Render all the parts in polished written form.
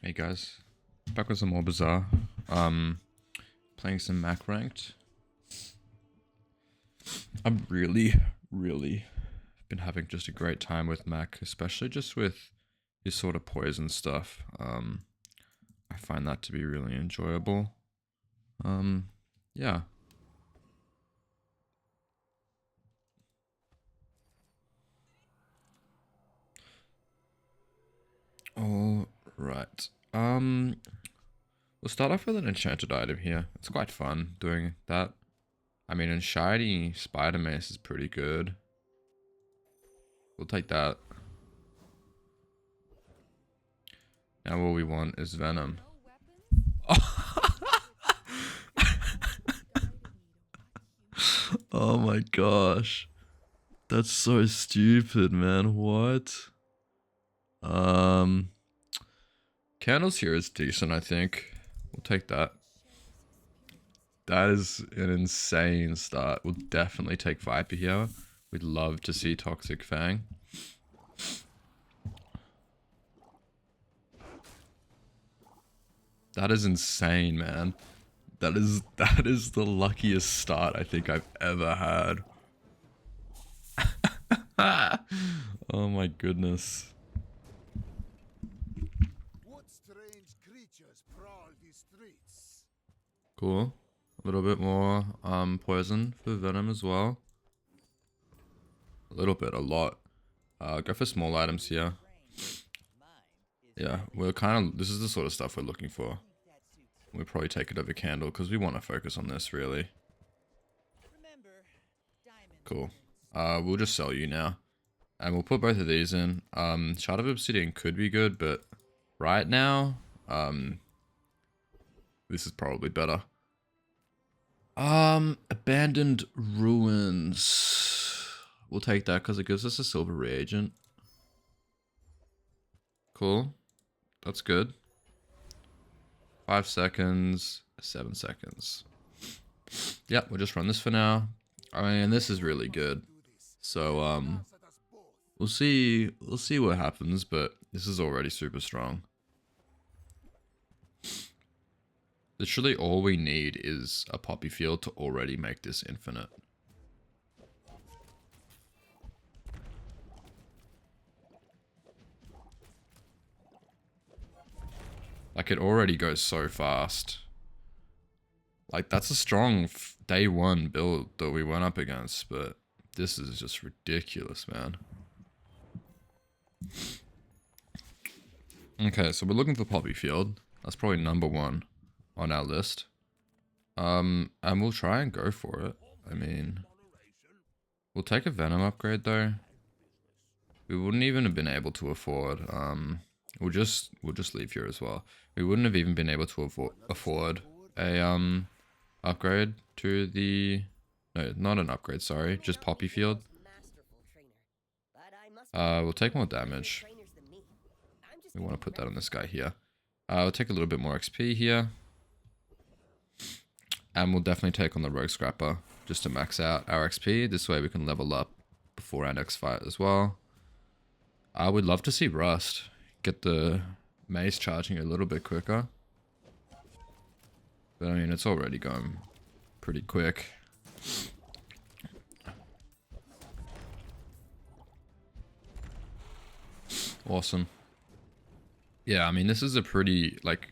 Hey guys, back with some more Bazaar. Playing some Mac ranked. I'm really been having just a great time with Mac, especially just with his sort of poison stuff. I find that to be really enjoyable. Yeah. All right. We'll start off with an enchanted item here. It's quite fun doing that. I mean, and shiny Spider Mace is pretty good. We'll take that. Now all we want is Venom. Oh my gosh. That's so stupid, man. What? Um, Candles here is decent, I think. We'll take that. That is an insane start. We'll definitely take Viper here. We'd love to see Toxic Fang. That is insane, man. That is the luckiest start I think I've ever had. Oh my goodness. What strange creatures prowl these streets? Cool. A little bit more poison for Venom as well. A little bit, a lot. Go for small items here. Yeah, we're kind of, this is the sort of stuff we're looking for. We'll probably take it over Candle because we want to focus on this really. Cool. We'll just sell you now. And we'll put both of these in. Shard of Obsidian could be good, but right now, this is probably better. Abandoned Ruins. We'll take that because it gives us a silver reagent. Cool. That's good. 5 seconds, 7 seconds. Yep, we'll just run this for now. I mean, this is really good. So, we'll see what happens, but this is already super strong. Literally all we need is a poppy field to already make this infinite. Like, it already goes so fast. Like, that's a strong day one build that we went up against, but this is just ridiculous, man. Okay, so we're looking for Poppy Field. That's probably number one on our list. And we'll try and go for it. I mean, we'll take a Venom upgrade though. We wouldn't even have been able to afford. We'll just leave here as well. We wouldn't have even been able to afford a upgrade to the, no, not an upgrade. Sorry, just Poppy Field. We'll take more damage. We want to put that on this guy here. We'll take a little bit more XP here. And we'll definitely take on the Rogue Scrapper just to max out our XP. This way we can level up before our next fight as well. I would love to see Rust. Get the Mace charging a little bit quicker. But I mean, it's already going pretty quick. Awesome. Yeah, I mean, this is a pretty, like,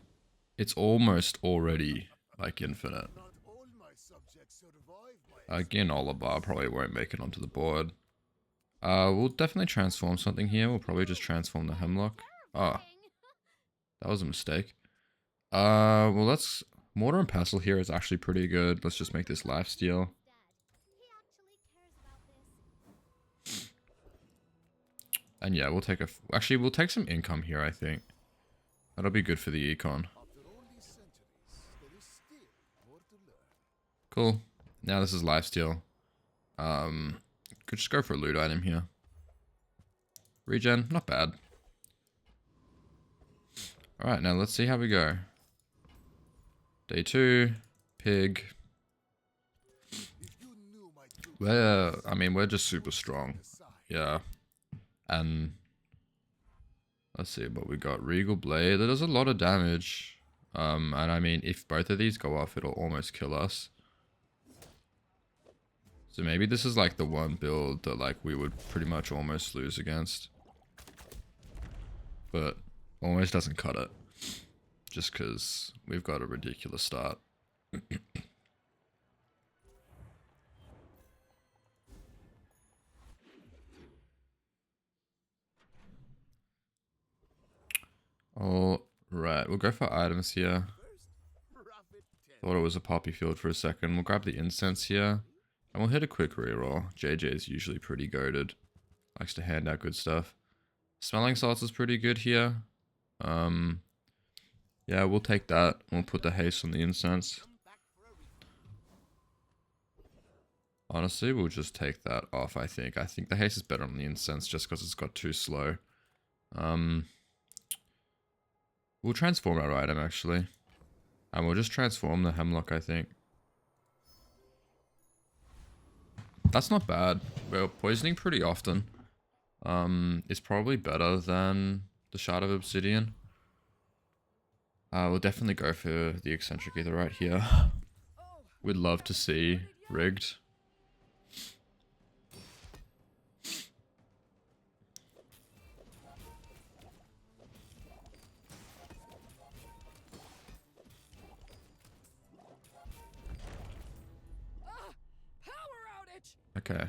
it's almost already, like, infinite. Not all my subjects survive my Again, Oliver probably won't make it onto the board. We'll definitely transform something here. We'll probably just transform the Hemlock. Ah, that was a mistake. Well, let's... Mortar and Pestle here is actually pretty good. Let's just make this Lifesteal. And yeah, we'll take a... Actually, we'll take some income here, I think. That'll be good for the econ. After all these centuries, there is still more to learn. Cool. Now this is Lifesteal. Could just go for a loot item here. Regen, not bad. Alright, now let's see how we go. Day 2, Pig. If you knew my true I mean, we're just super strong. side, Yeah. And Let's see what we got. Regal Blade. That does a lot of damage. And I mean, if both of these go off, it'll almost kill us. So maybe this is like the one build that like we would pretty much almost lose against. But almost doesn't cut it. Just because we've got a ridiculous start. Alright, we'll go for items here. Thought it was a poppy field for a second. We'll grab the incense here. And we'll hit a quick reroll. JJ is usually pretty goated. Likes to hand out good stuff. Smelling salts is pretty good here. Yeah, we'll take that. We'll put the haste on the incense. Honestly, we'll just take that off, I think. I think the haste is better on the incense just because it's got too slow. We'll transform our item, actually. And we'll just transform the hemlock, I think. That's not bad. We're poisoning pretty often. It's probably better than the Shard of Obsidian. We'll definitely go for the eccentric either right here. We'd love to see rigged. Okay.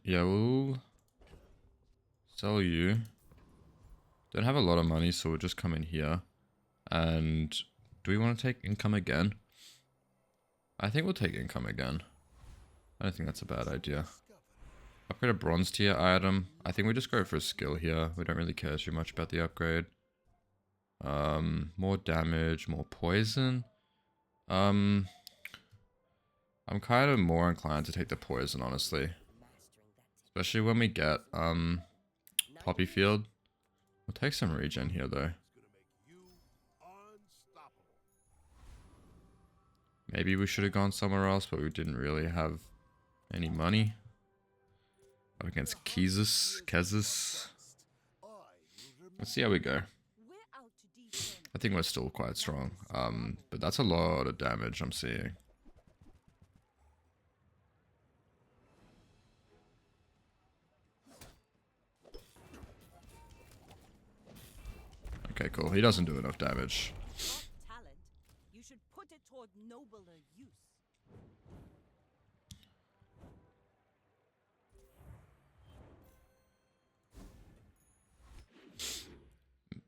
Yeah, we'll sell you. Don't have a lot of money, so we'll just come in here. And do we want to take income again? I think we'll take income again. I don't think that's a bad idea. Upgrade a bronze tier item. I think we just go for a skill here. We don't really care too much about the upgrade. More damage, more poison. I'm kind of more inclined to take the poison, honestly. Especially when we get Poppy Field. We'll take some regen here though. Maybe we should have gone somewhere else, but we didn't really have any money. Up against Kezis. Let's see how we go. I think we're still quite strong. But that's a lot of damage I'm seeing. Okay, cool. He doesn't do enough damage. Talent, you should put it toward nobler use.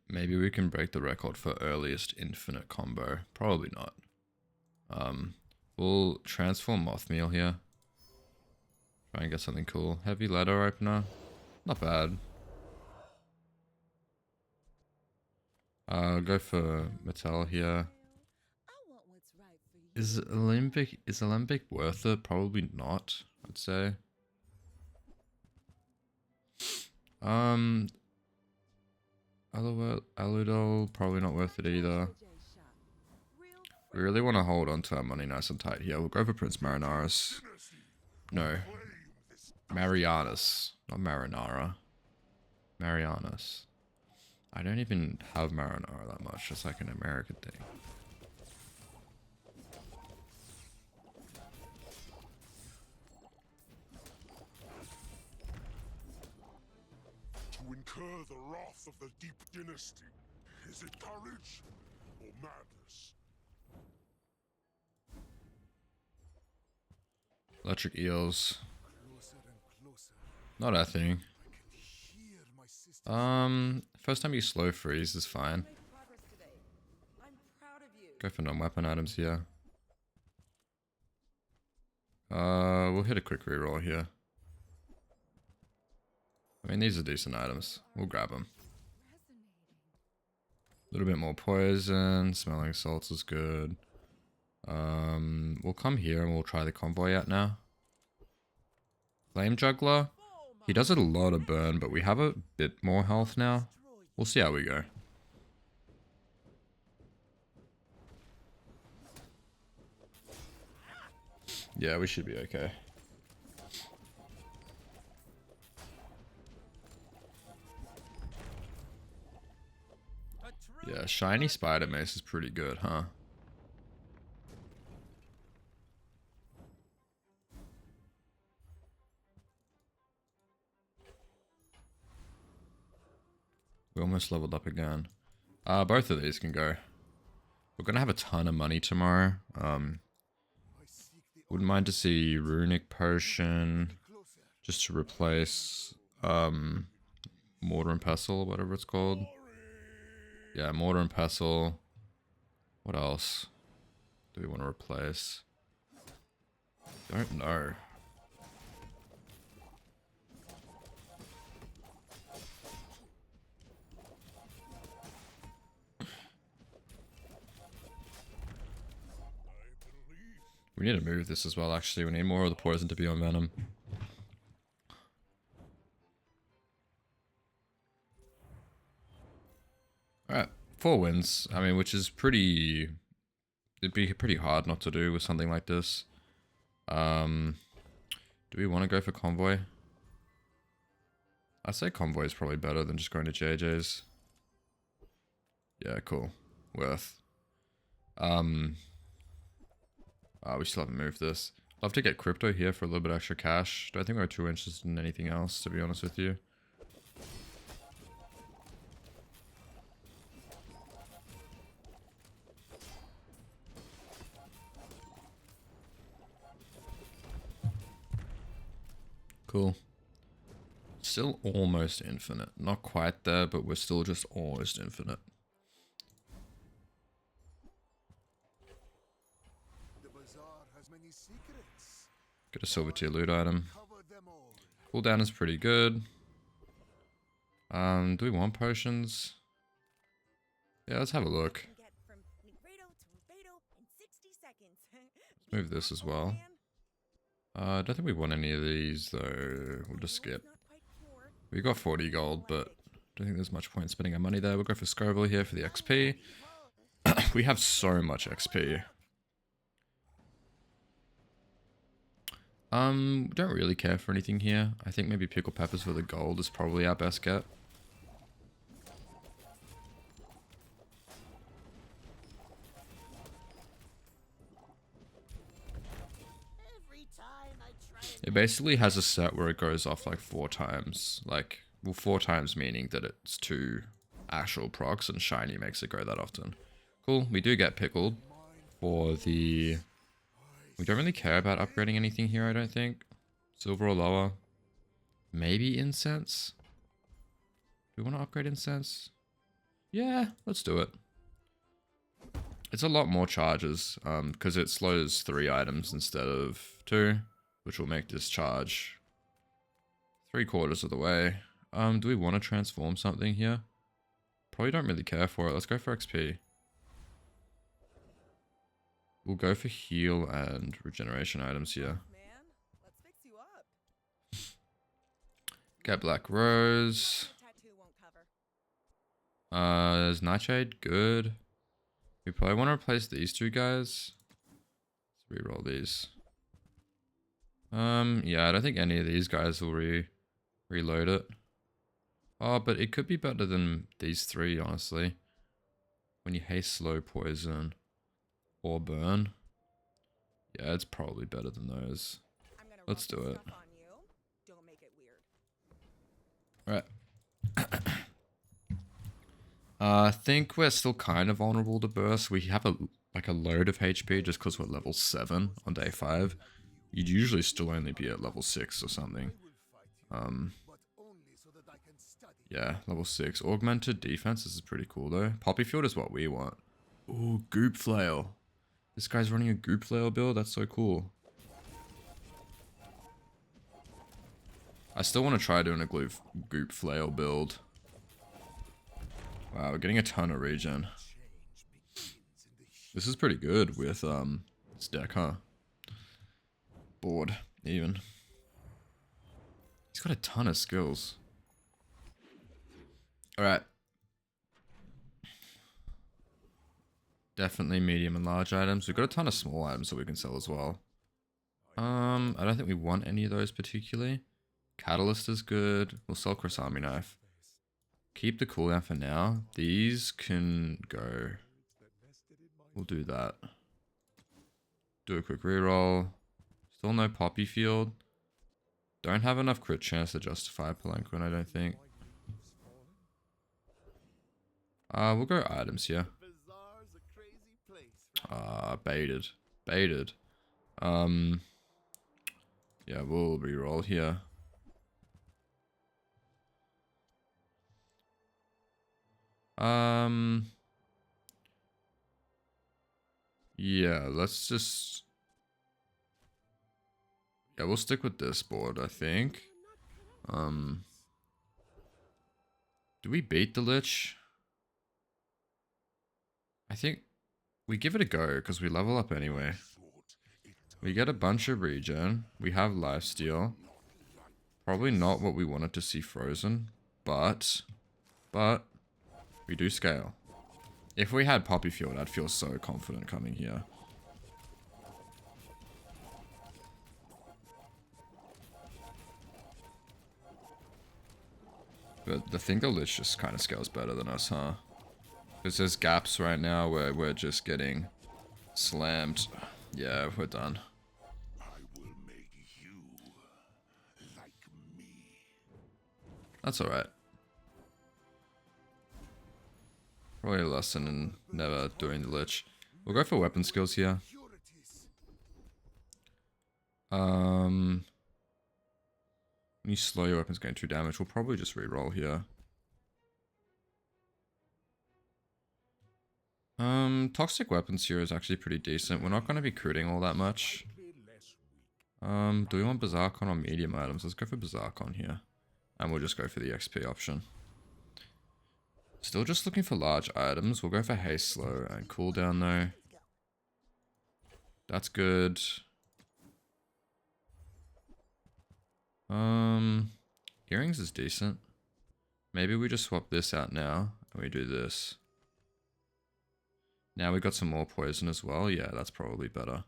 Maybe we can break the record for earliest infinite combo. Probably not. We'll transform Mothmeal here. Try and get something cool. Heavy letter opener. Not bad. Go for Metal here. Is Alembic worth it? Probably not, I'd say. Aludol, probably not worth it either. We really want to hold on to our money nice and tight here. We'll go for Prince Marinaris. No. Marianus. Not Marinara. Marianus. I don't even have Marinara that much. It's like an American thing. To incur the wrath of the Deep Dynasty, is it courage or madness? Electric eels. Closer and closer. Not a thing. I can hear my sister. First time you slow freeze is fine. Go for non-weapon items here. We'll hit a quick reroll here. I mean, these are decent items. We'll grab them. A little bit more poison. Smelling salts is good. We'll come here and we'll try the convoy out now. Flame Juggler. He does a lot of burn, but we have a bit more health now. We'll see how we go. Yeah, we should be okay. Yeah, shiny spider mace is pretty good, huh? We almost leveled up again. Both of these can go. We're gonna have a ton of money tomorrow. Wouldn't mind to see runic potion just to replace mortar and pestle, whatever it's called. Yeah, mortar and pestle. What else do we want to replace? Don't know. We need to move this as well, actually. We need more of the poison to be on Venom. Alright, 4 wins. I mean, which is pretty... It'd be pretty hard not to do with something like this. Do we want to go for Convoy? I'd say Convoy is probably better than just going to JJ's. Yeah, cool. Worth. We still haven't moved this. Love to get crypto here for a little bit extra cash. Don't think we're too interested in anything else, to be honest with you. Cool. Still almost infinite. Not quite there, but we're still just almost infinite. The Bazaar has many secrets. Get a silver tier loot item. Cooldown is pretty good. Do we want potions? Yeah, let's have a look. Let's move this as well. I don't think we want any of these though. We'll just skip. We got 40 gold, but I don't think there's much point spending our money there. We'll go for Scoville here for the XP. We have so much XP. Don't really care for anything here. I think maybe pickle peppers for the gold is probably our best get. It basically has a set where it goes off like 4 times. Like, well, 4 times meaning that it's 2 actual procs and shiny makes it go that often. Cool, we do get pickled for the... We don't really care about upgrading anything here, I don't think. Silver or lower. Maybe incense? Do we want to upgrade incense? Yeah, let's do it. It's a lot more charges, because it slows 3 items instead of 2. Which will make this charge 3/4 of the way. Do we want to transform something here? Probably don't really care for it. Let's go for XP. We'll go for heal and regeneration items here. Get Black Rose. Is Nightshade good? We probably want to replace these 2 guys. Let's reroll these. Yeah, I don't think any of these guys will reload it. Oh, but it could be better than these 3, honestly. When you haste, slow, poison, or burn. Yeah, it's probably better than those. Let's do it. Alright. I think we're still kind of vulnerable to burst. We have a load of HP just because we're level 7 on day 5. You'd usually still only be at level 6 or something. Yeah, level 6. Augmented defense, this is pretty cool though. Poppy Field is what we want. Ooh, Goop Flail. This guy's running a Goop Flail build, that's so cool. I still want to try doing a Goop Flail build. Wow, we're getting a ton of regen. This is pretty good with this deck, huh? Board, even. He's got a ton of skills. Alright. Definitely medium and large items. We've got a ton of small items that we can sell as well. I don't think we want any of those particularly. Catalyst is good. We'll sell Cross Army Knife. Keep the cooldown for now. These can go. We'll do that. Do a quick reroll. Still no Poppy Field. Don't have enough crit chance to justify Palanquin, I don't think. We'll go items here. Baited. Baited. Yeah, we'll reroll here. Yeah, let's just... Yeah, we'll stick with this board, I think. Do we beat the Lich? I think we give it a go, because we level up anyway. We get a bunch of regen. We have lifesteal. Probably not what we wanted to see frozen, but we do scale. If we had Poppy Field, I'd feel so confident coming here. But the thing the Lich just kind of scales better than us, huh? Because there's gaps right now where we're just getting slammed. Yeah, we're done. I will make you like me. That's alright. Probably a lesson in never doing the Lich. We'll go for weapon skills here. When you slow your weapons gain 2 damage, we'll probably just reroll here. Toxic weapons here is actually pretty decent. We're not going to be critting all that much. Do we want Bazaar Con or medium items? Let's go for Bazaar Con here. And we'll just go for the XP option. Still just looking for large items. We'll go for haste, slow, and cooldown though. That's good. Earrings is decent. Maybe we just swap this out now and we do this. Now we got some more poison as well. Yeah, that's probably better.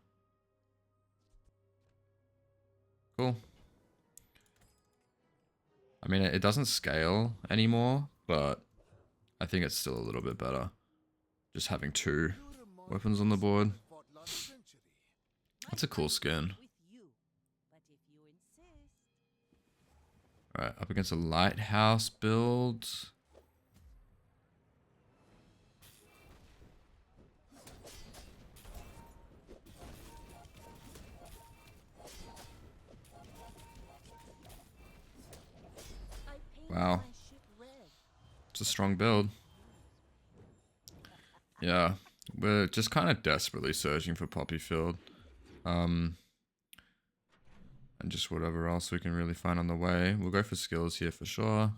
Cool. I mean, it doesn't scale anymore, but I think it's still a little bit better. Just having 2 weapons on the board. That's a cool skin. Alright, up against a lighthouse build. Wow. It's a strong build. Yeah, we're just kind of desperately searching for Poppy Field. And just whatever else we can really find on the way. We'll go for skills here for sure.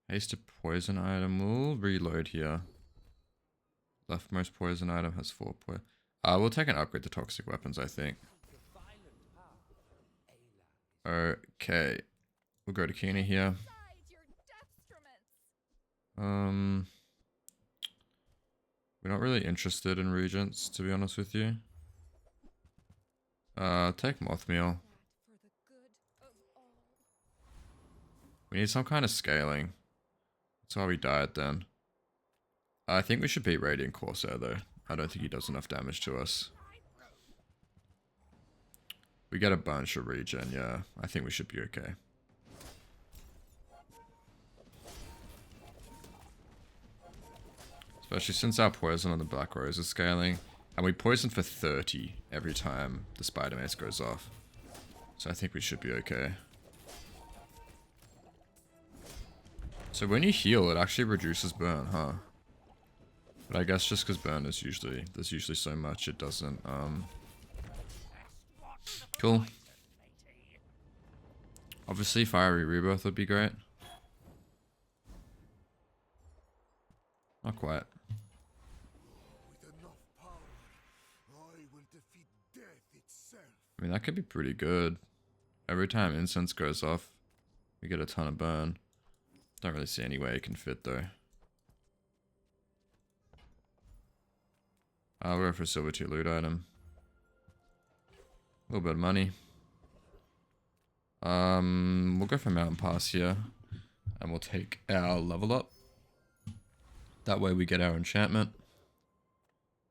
Haste to poison item. We'll reload here. Leftmost poison item has 4 poison. We'll take an upgrade to toxic weapons, I think. Okay. We'll go to Kina here. We're not really interested in regents, to be honest with you. Take Mothmeal. We need some kind of scaling. That's why we died then. I think we should beat Radiant Corsair though. I don't think he does enough damage to us. We get a bunch of regen, yeah. I think we should be okay. Especially since our poison on the Black Rose is scaling. And we poison for 30 every time the Spider Mace goes off. So I think we should be okay. So when you heal, it actually reduces burn, huh? But I guess just because burn is usually... There's usually so much it doesn't, Cool. Obviously, Fiery Rebirth would be great. Not quite. I mean, that could be pretty good. Every time incense goes off, we get a ton of burn. Don't really see any way it can fit though. I'll go for a silver tier loot item. A little bit of money. We'll go for Mountain Pass here. And we'll take our level up. That way we get our enchantment.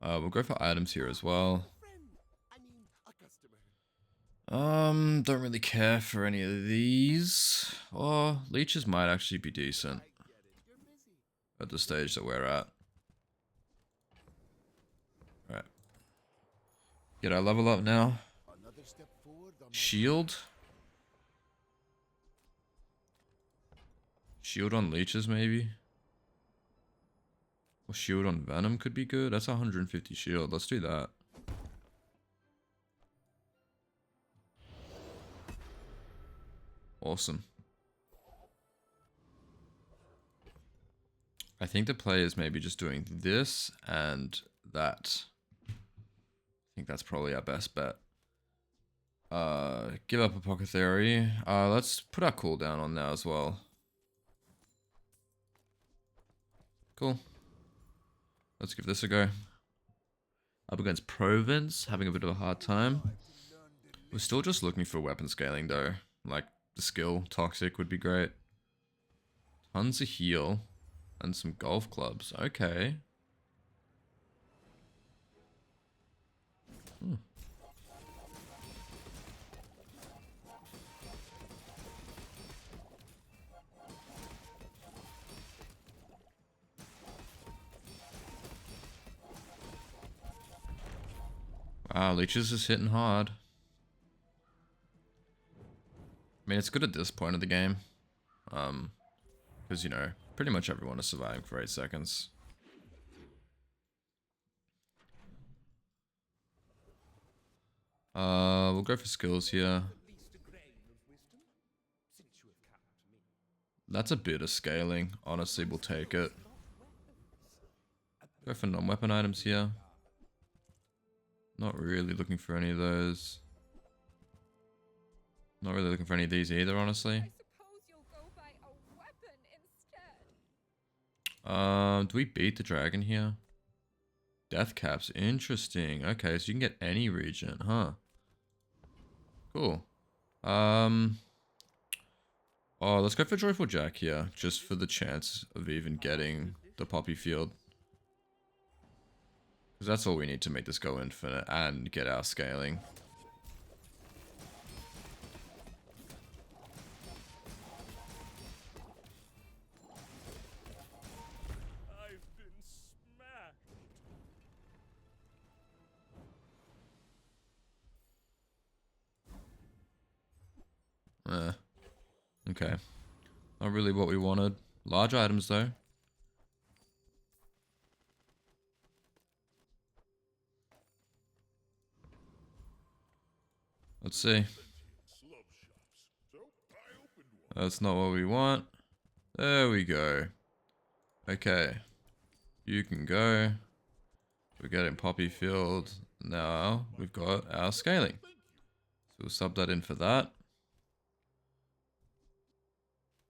We'll go for items here as well. Don't really care for any of these. Oh, leeches might actually be decent. At the stage that we're at. Alright. Get our level up now. Shield. Shield on leeches maybe. Or shield on Venom could be good. That's 150 shield. Let's do that. Awesome. I think the play is maybe just doing this and that. I think that's probably our best bet. Give up Apothecary. Let's put our cooldown on now as well. Cool. Let's give this a go. Up against Province, having a bit of a hard time. We're still just looking for weapon scaling though. Like, the skill, Toxic would be great. Tons of heal. And some golf clubs. Okay. Wow, Leeches is hitting hard. I mean, it's good at this point of the game. Because, you know, pretty much everyone is surviving for 8 seconds. We'll go for skills here. That's a bit of scaling. Honestly, we'll take it. Go for non-weapon items here. Not really looking for any of those. Not really looking for any of these either, honestly. I suppose you'll go buy a weapon instead. Do we beat the dragon here? Death caps, interesting. Okay, so you can get any region, huh? Cool. Oh, let's go for Joyful Jack here, just for the chance of even getting the Poppy Field. Because that's all we need to make this go infinite and get our scaling. I've been smacked. Okay. Not really what we wanted. Large items though. Let's see. That's not what we want. There we go. Okay. You can go. We're getting Poppy Field. Now we've got our scaling. So we'll sub that in for that.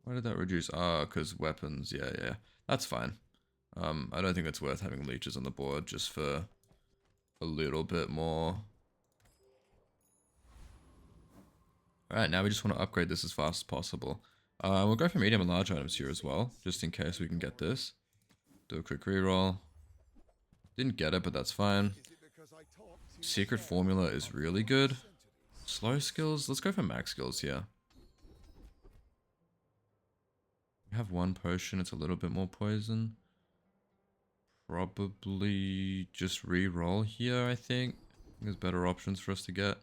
Why did that reduce? Ah, because weapons. Yeah. That's fine. I don't think it's worth having leeches on the board just for a little bit more. Alright, now we just want to upgrade this as fast as possible. We'll go for medium and large items here as well, just in case we can get this. Do a quick reroll. Didn't get it, but that's fine. Secret formula is really good. Slow skills, let's go for max skills here. We have one potion, it's a little bit more poison. Probably just re-roll here, I think. There's better options for us to get.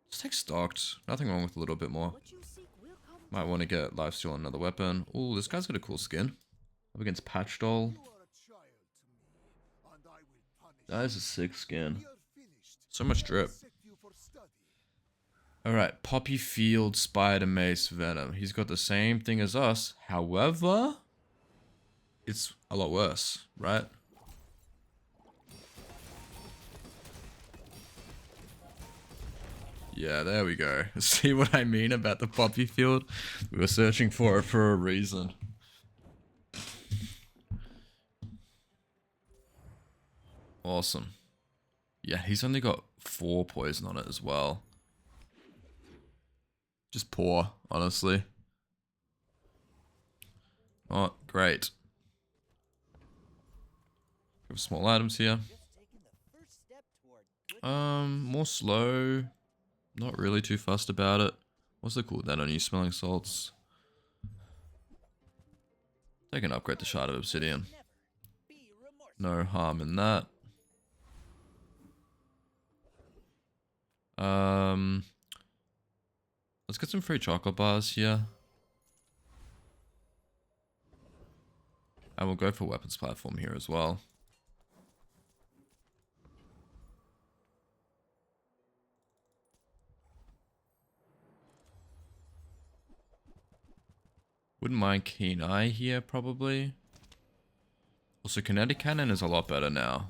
Let's take stocked. Nothing wrong with a little bit more. What you seek will come. Might want to get lifesteal on another weapon. Ooh, this guy's got a cool skin. Up against Patch Doll. That is a sick skin. So much drip. Alright, Poppy Field, Spider, Mace, Venom. He's got the same thing as us. However, it's a lot worse, right? Yeah, there we go. See what I mean about the poppy field? We were searching for it for a reason. Awesome. Yeah, he's only got 4 poison on it as well. Just poor, honestly. Not great. We have small items here. More slow. Not really too fussed about it. What's the cooldown on you smelling salts? They can upgrade the Shard of Obsidian. No harm in that. Let's get some free chocolate bars here. And we'll go for weapons platform here as well. Wouldn't mind Keen Eye here, probably. Also, Kinetic Cannon is a lot better now.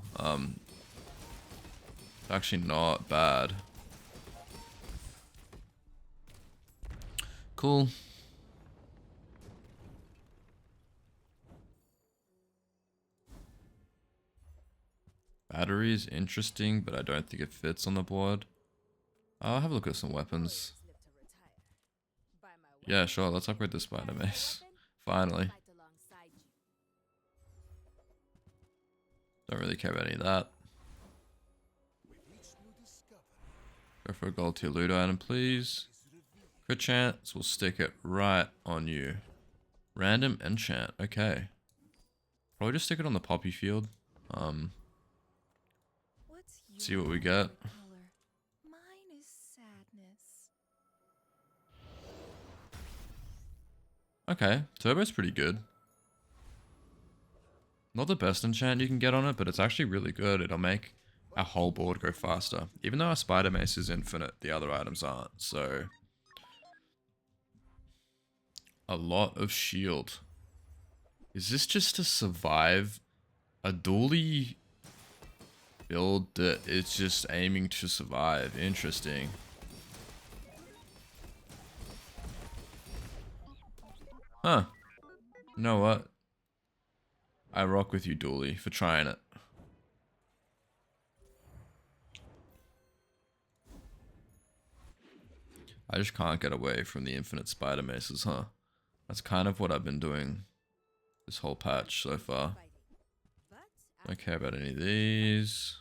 Actually not bad. Cool. Battery is interesting, but I don't think it fits on the board. I'll have a look at some weapons. Yeah, sure, let's upgrade the Spider Mace. Finally. Don't really care about any of that. Go for a gold tier loot item, please. Crit chance, we'll stick it right on you. Random enchant, okay. Probably just stick it on the poppy field. See what we get. Mine is sadness. Okay, Turbo's pretty good. Not the best enchant you can get on it, but it's actually really good. It'll make our whole board go faster. Even though our Spider Mace is infinite, the other items aren't, so... A lot of shield. Is this just to survive a dually build that is just aiming to survive? Interesting. Huh. You know what? I rock with you, Dooley, for trying it. I just can't get away from the infinite spider maces, huh? That's kind of what I've been doing this whole patch so far. Don't care about any of these.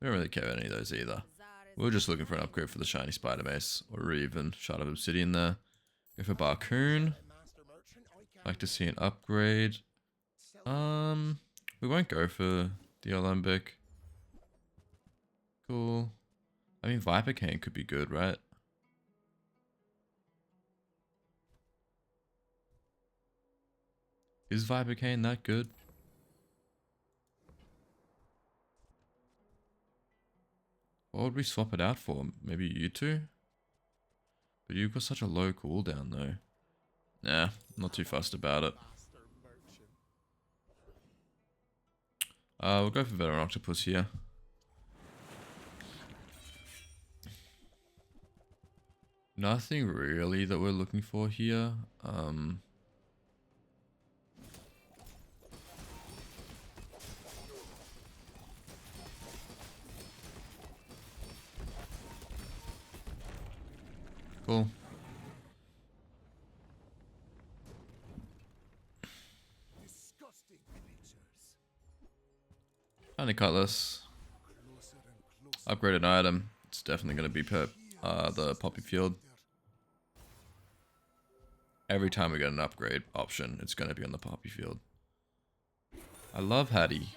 We don't really care about any of those either. We were just looking for an upgrade for the shiny spider mace, or even Shard of Obsidian there. Go for Barcoon. Like to see an upgrade. We won't go for the Alembic. Cool. I mean, Viper Cane could be good, right? Is Viper Cane that good? What would we swap it out for? Maybe you two? But you've got such a low cooldown though. Nah, not too fussed about it. We'll go for Venom Octopus here. Nothing really that we're looking for here. Cool. Tiny Cutlass. Upgraded item. It's definitely going to be the Poppy Field. Every time we get an upgrade option, it's going to be on the Poppy Field. I love Hattie.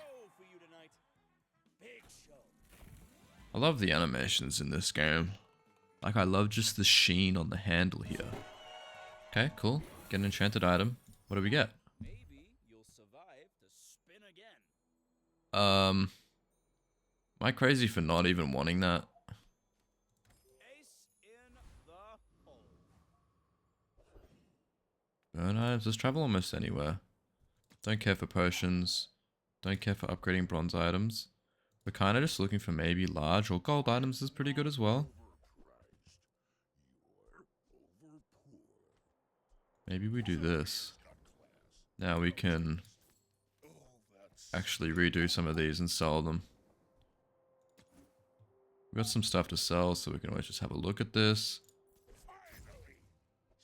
I love the animations in this game. Like, I love just the sheen on the handle here. Okay, cool. Get an enchanted item. What do we get? Maybe you'll survive to spin again. Am I crazy for not even wanting that? Ace in the hole. Burn items. Let's travel almost anywhere. Don't care for potions. Don't care for upgrading bronze items. We're kind of just looking for maybe large or gold items is pretty good as well. Maybe we do this. Now we can actually redo some of these and sell them. We've got some stuff to sell, so we can always just have a look at this. Finally,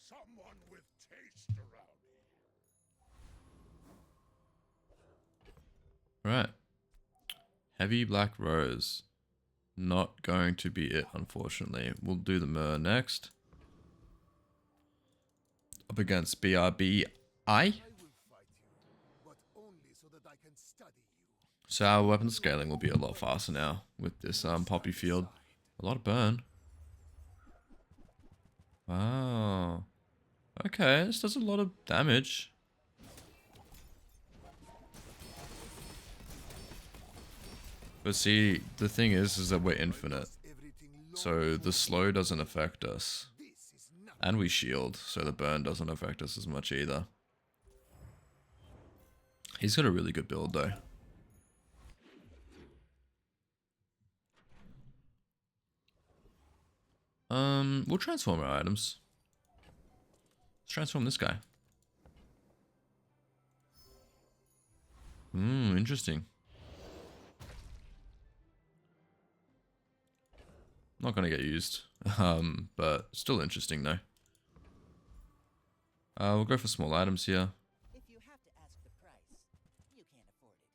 someone with taste around here. Right. Heavy Black Rose. Not going to be it, unfortunately. We'll do the Myrrh next. Up against BRBI. I will fight you, but only so that I can study you. So our weapon scaling will be a lot faster now with this poppy field. A lot of burn. Wow. Okay, this does a lot of damage. But see, the thing is that we're infinite. So the slow doesn't affect us. And we shield, so the burn doesn't affect us as much either. He's got a really good build though. We'll transform our items. Let's transform this guy. Interesting. Not gonna get used. But still interesting though. We'll go for small items here. If you have to ask the price, you can't afford it.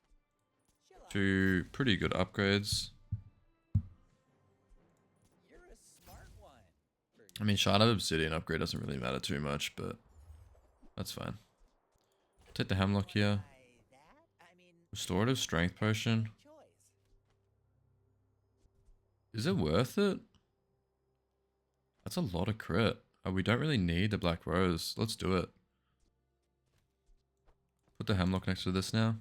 Shall I? Two pretty good upgrades. You're a smart one. I mean, Shard of Obsidian upgrade doesn't really matter too much, but that's fine. Take the Hemlock here. Why that? I mean, Restorative Strength Potion. choice. Is it worth it? That's a lot of crit. We don't really need the Black Rose. Let's do it. Put the Hemlock next to this now.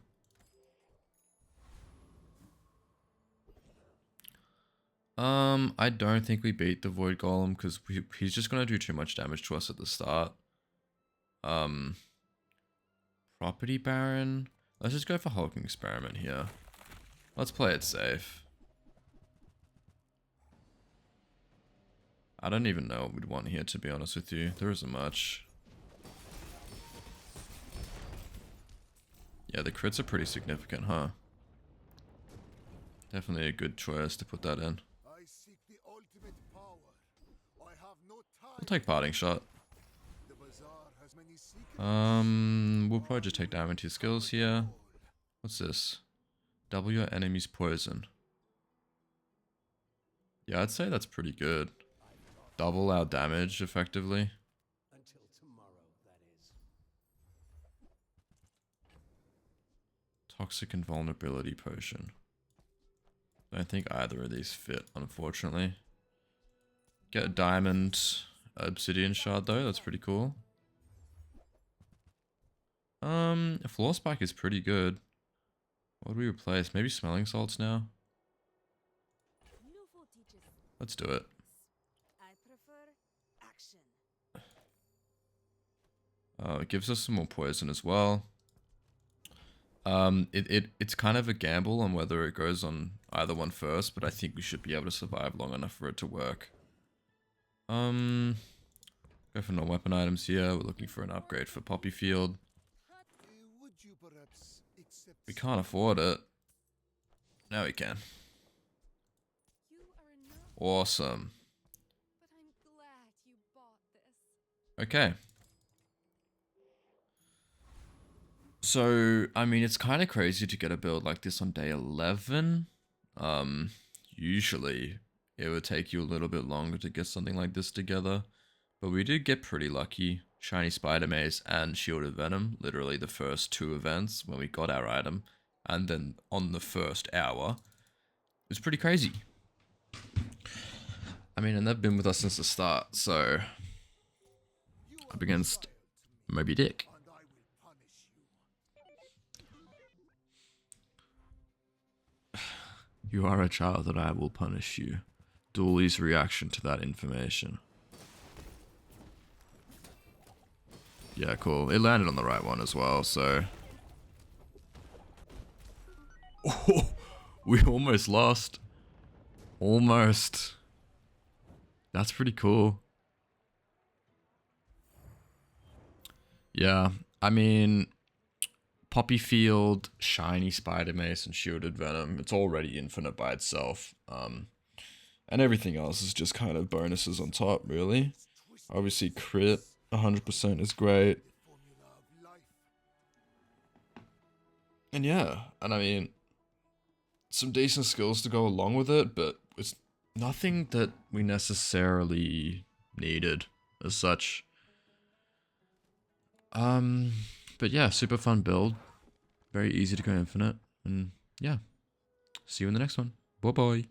I don't think we beat the Void Golem because he's just going to do too much damage to us at the start. Property Baron. Let's just go for Hulking Experiment here. Let's play it safe. I don't even know what we'd want here, to be honest with you. There isn't much. Yeah, the crits are pretty significant, huh? Definitely a good choice to put that in. I seek the ultimate power. I have no time. We'll take Parting Shot. The Bazaar has many secrets. We'll probably just take Diamond Tier skills here. What's this? Double your enemy's poison. Yeah, I'd say that's pretty good. Double our damage, effectively. Until tomorrow, that is. Toxic Invulnerability Potion. I don't think either of these fit, unfortunately. Get a Diamond Obsidian Shard, though. That's pretty cool. A Floor Spike is pretty good. What do we replace? Maybe Smelling Salts now? Let's do it. I prefer action. It gives us some more poison as well. It's kind of a gamble on whether it goes on either one first, but I think we should be able to survive long enough for it to work. Go for non-weapon items here. We're looking for an upgrade for Poppy Field. Would you perhaps accept We can't afford it. Now we can. You are not, Awesome. but I'm glad you bought this. Okay. So, I mean, it's kind of crazy to get a build like this on day 11. Usually it would take you a little bit longer to get something like this together, but we did get pretty lucky. Shiny Spider Mace and Shielded Venom, literally the first two events when we got our item, and then on the first hour. It was pretty crazy. I mean, and they've been with us since the start, so up against Moby Dick. and I will punish you? You are a child and I will punish you. Dooley's reaction to that information. Yeah, cool. It landed on the right one as well, so... Oh, we almost lost. Almost. That's pretty cool. Yeah, I mean, Poppy Field, Shiny Spider Mace, and Shielded Venom. It's already infinite by itself. And everything else is just kind of bonuses on top, really. Obviously, crit 100% is great. And yeah, and I mean, some decent skills to go along with it, but it's nothing that we necessarily needed as such. But yeah, super fun build. Very easy to go infinite. And yeah, see you in the next one. Bye bye.